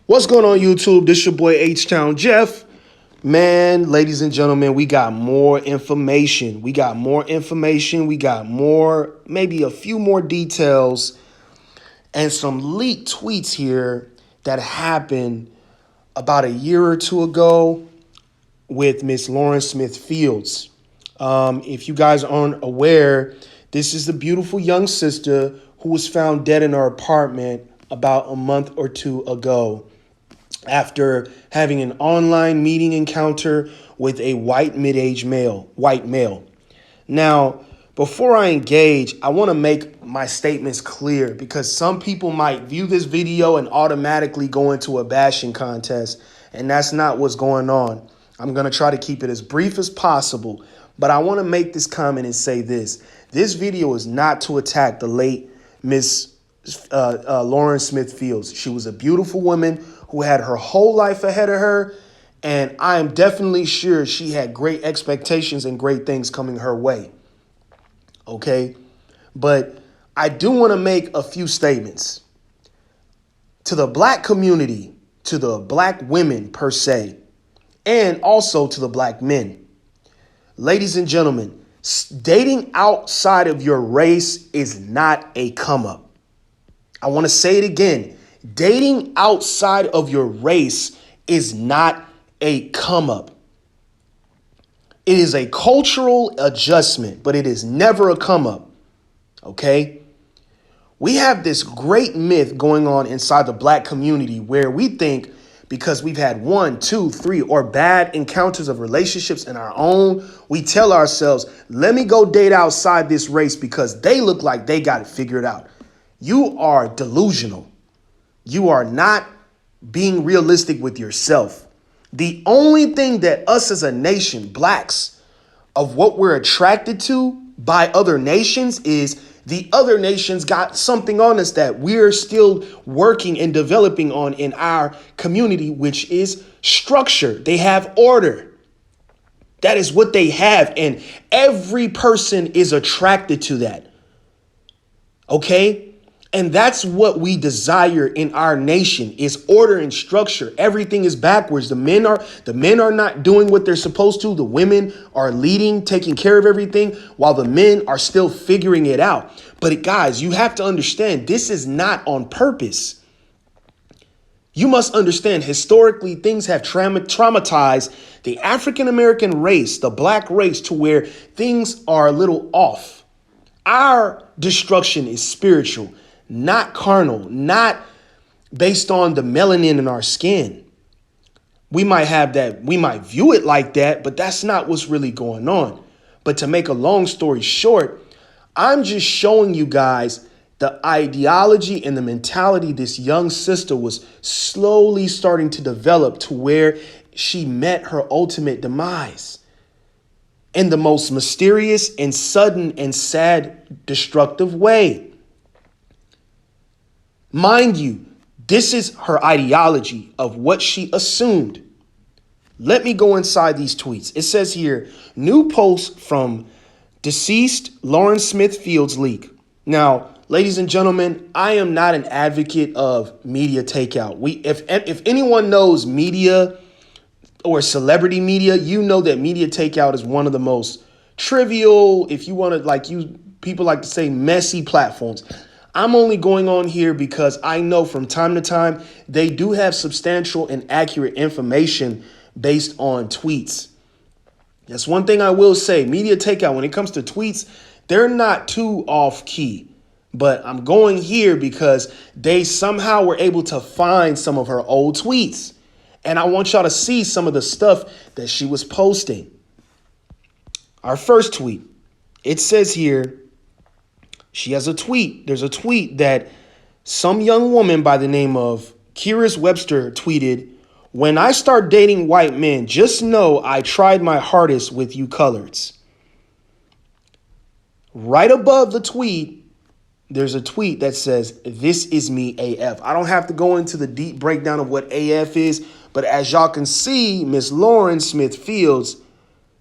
What's going on, YouTube? This your boy H-Town Jeff. Man, ladies and gentlemen, we got more information. We got more, maybe a few more details and some leaked tweets here that happened about a year or two ago with Miss Lauren Smith Fields. If you guys aren't aware, this is the beautiful young sister who was found dead in her apartment about a month or two ago after having an online meeting encounter with a white male. Now, before I engage, I want to make my statements clear because some people might view this video and automatically go into a bashing contest, and that's not what's going on. I'm going to try to keep it as brief as possible, but I want to make this comment and say this. This video is not to attack the late Miss Lauren Smith Fields. She was a beautiful woman who had her whole life ahead of her, and I am definitely sure she had great expectations and great things coming her way. Okay? But I do want to make a few statements. To the black community, to the black women per se, and also to the black men. Ladies and gentlemen, dating outside of your race is not a come up. I want to say it again. Dating outside of your race is not a come up. It is a cultural adjustment, but it is never a come up. Okay? We have this great myth going on inside the black community where we think because we've had 1, 2, 3, or bad encounters of relationships in our own, we tell ourselves, let me go date outside this race because they look like they got it figured out. You are delusional. You are not being realistic with yourself. The only thing that us as a nation, blacks, of what we're attracted to by other nations is the other nations got something on us that we're still working and developing on in our community, which is structure. They have order. That is what they have. And every person is attracted to that. Okay? And that's what we desire in our nation is order and structure. Everything is backwards. The men are not doing what they're supposed to. The women are leading, taking care of everything while the men are still figuring it out. But guys, you have to understand this is not on purpose. You must understand historically things have traumatized the African-American race, the black race, to where things are a little off. Our destruction is spiritual, not carnal, not based on the melanin in our skin. We might have that, we might view it like that, but that's not what's really going on. But to make a long story short, I'm just showing you guys the ideology and the mentality this young sister was slowly starting to develop to where she met her ultimate demise in the most mysterious and sudden and sad, destructive way. Mind you, this is her ideology of what she assumed. Let me go inside these tweets. It says here, new post from deceased Lauren Smith Fields leak. Now, ladies and gentlemen, I am not an advocate of media takeout. If anyone knows media or celebrity media, you know that media takeout is one of the most trivial, if you want to people like to say messy platforms. I'm only going on here because I know from time to time they do have substantial and accurate information based on tweets. That's one thing I will say. Media takeout, when it comes to tweets, they're not too off key. But I'm going here because they somehow were able to find some of her old tweets. And I want y'all to see some of the stuff that she was posting. Our first tweet, it says here, she has a tweet. There's a tweet that some young woman by the name of Kiris Webster tweeted, "When I start dating white men, just know I tried my hardest with you coloreds." Right above the tweet, there's a tweet that says, "This is me AF." I don't have to go into the deep breakdown of what AF is, but as y'all can see, Miss Lauren Smith Fields,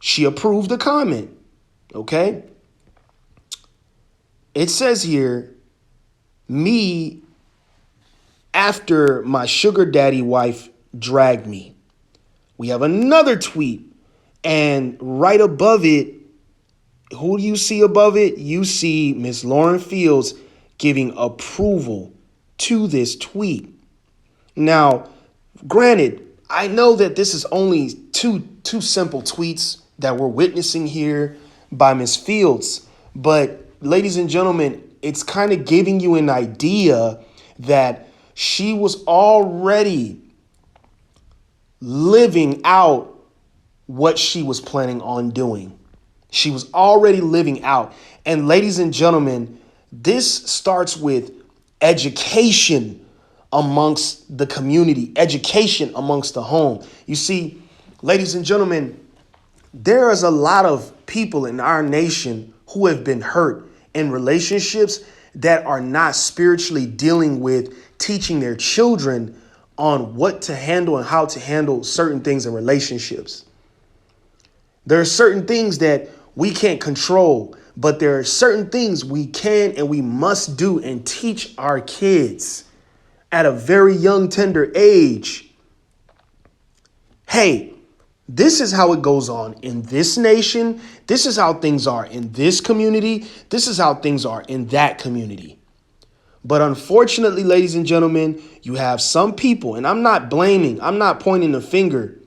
she approved the comment, okay? It says here, me after my sugar daddy wife dragged me. We have another tweet, and right above it, who do you see above it? You see Miss Lauren Fields giving approval to this tweet. Now, granted, I know that this is only two simple tweets that we're witnessing here by Miss Fields, but ladies and gentlemen, it's kind of giving you an idea that she was already living out what she was planning on doing. She was already living out. And ladies and gentlemen, this starts with education amongst the community, education amongst the home. You see, ladies and gentlemen, there is a lot of people in our nation who have been hurt in relationships that are not spiritually dealing with teaching their children on what to handle and how to handle certain things in relationships. There are certain things that we can't control, but there are certain things we can and we must do and teach our kids at a very young, tender age. Hey, this is how it goes on in this nation. This is how things are in this community. This is how things are in that community. But unfortunately, ladies and gentlemen, you have some people, and I'm not blaming, I'm not pointing the finger.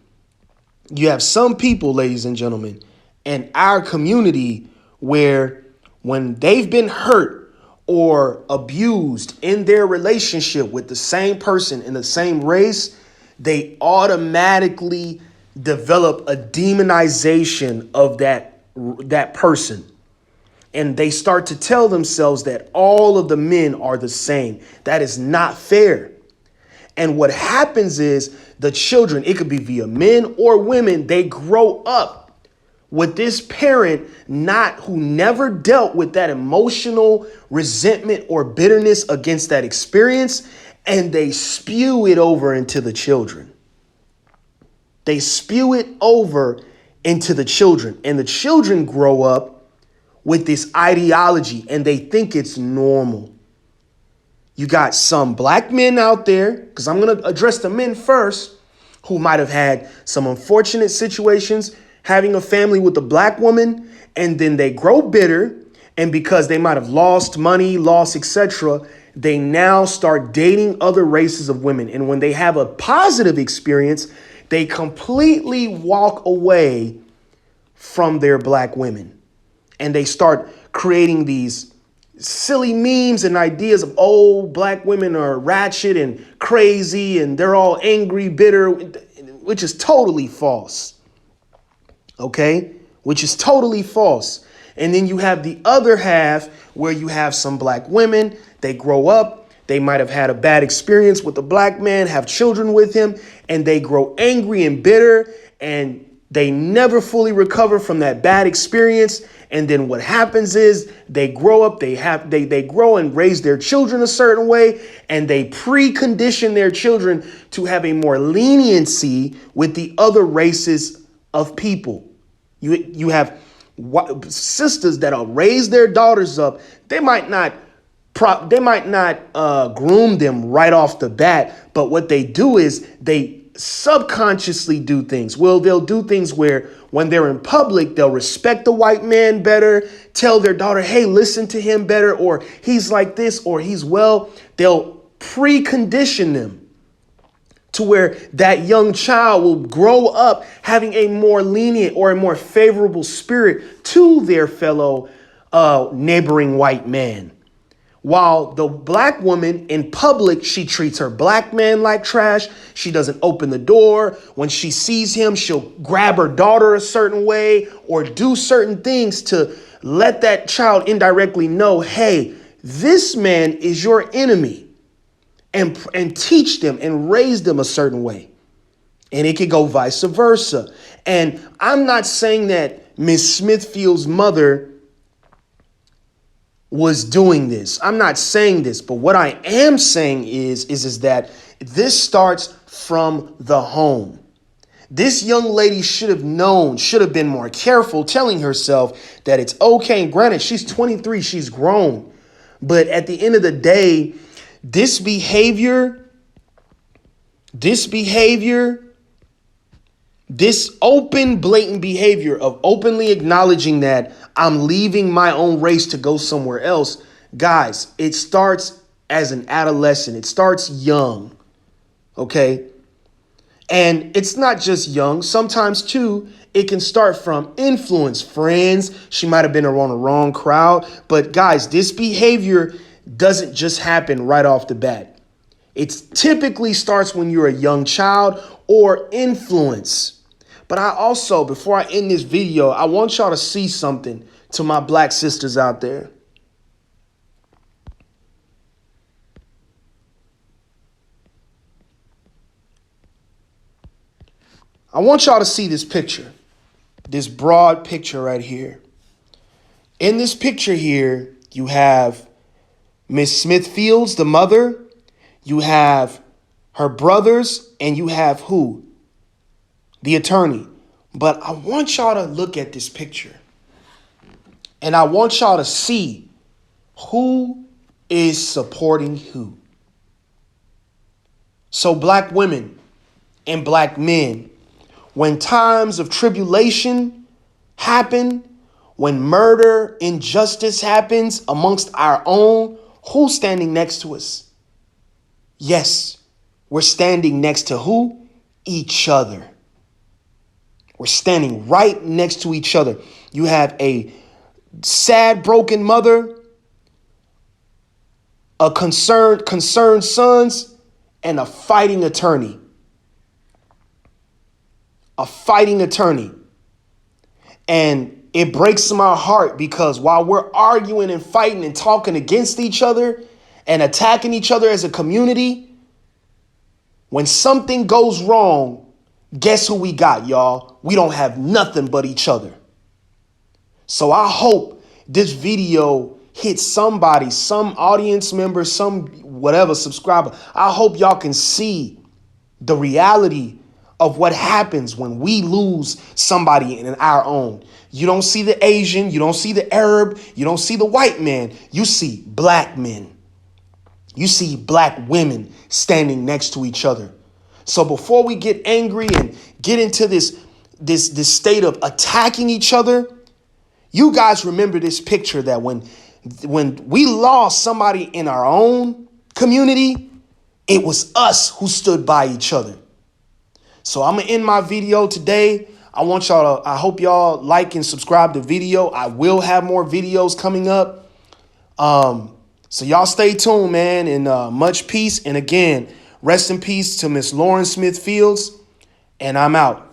You have some people, ladies and gentlemen, in our community where when they've been hurt or abused in their relationship with the same person in the same race, they automatically develop a demonization of that person. And they start to tell themselves that all of the men are the same. That is not fair. And what happens is the children, it could be via men or women, they grow up with this parent who never dealt with that emotional resentment or bitterness against that experience, and they spew it over into the children. They spew it over into the children, and the children grow up with this ideology and they think it's normal. You got some black men out there, because I'm going to address the men first, who might have had some unfortunate situations having a family with a black woman, and then they grow bitter, and because they might have lost money, lost, etc., they now start dating other races of women. And when they have a positive experience, they completely walk away from their black women. And they start creating these silly memes and ideas of, oh, black women are ratchet and crazy and they're all angry, bitter, which is totally false. Okay? Which is totally false. And then you have the other half where you have some black women, they grow up, they might have had a bad experience with a black man, have children with him, and they grow angry and bitter, and they never fully recover from that bad experience. And then what happens is they grow up, they grow and raise their children a certain way, and they precondition their children to have a more leniency with the other races of people. You have sisters that'll raise their daughters up. They might not groom them right off the bat, but what they do is they subconsciously do things. Well, they'll do things where when they're in public, they'll respect the white man better, tell their daughter, hey, listen to him better, or he's like this, or they'll precondition them to where that young child will grow up having a more lenient or a more favorable spirit to their fellow neighboring white man. While the black woman in public, she treats her black man like trash. She doesn't open the door. When she sees him, she'll grab her daughter a certain way or do certain things to let that child indirectly know, hey, this man is your enemy, and teach them and raise them a certain way. And it could go vice versa. And I'm not saying that Miss Smithfield's mother was doing this. I'm not saying this, but what I am saying is that this starts from the home. This young lady should have been more careful, telling herself that it's okay. And granted, she's 23, she's grown. But at the end of the day, this behavior This behavior, this open, blatant behavior of openly acknowledging that I'm leaving my own race to go somewhere else, guys, it starts as an adolescent. It starts young, okay? And it's not just young. Sometimes, too, it can start from influence, friends. She might have been around the wrong crowd. But, guys, this behavior doesn't just happen right off the bat. It typically starts when you're a young child or influence. But I also, before I end this video, I want y'all to see something to my black sisters out there. I want y'all to see this picture, this broad picture right here. In this picture here, you have Miss Smith Fields, the mother. You have her brothers, and you have who? The attorney. But I want y'all to look at this picture. And I want y'all to see who is supporting who. So black women and black men, when times of tribulation happen, when murder, injustice happens amongst our own, who's standing next to us? Yes, we're standing next to who? Each other. We're standing right next to each other. You have a sad, broken mother, a concerned sons, and a fighting attorney. A fighting attorney. And it breaks my heart because while we're arguing and fighting and talking against each other and attacking each other as a community, when something goes wrong, guess who we got, y'all? We don't have nothing but each other. So I hope this video hits somebody, some audience member, some whatever subscriber. I hope y'all can see the reality of what happens when we lose somebody in our own. You don't see the Asian, you don't see the Arab, you don't see the white man. You see black men. You see black women standing next to each other. So before we get angry and get into this state of attacking each other, you guys remember this picture that when we lost somebody in our own community, it was us who stood by each other. So I'm going to end my video today. I hope y'all like and subscribe to the video. I will have more videos coming up. So y'all stay tuned, man, and much peace. And again, rest in peace to Miss Lauren Smith Fields, and I'm out.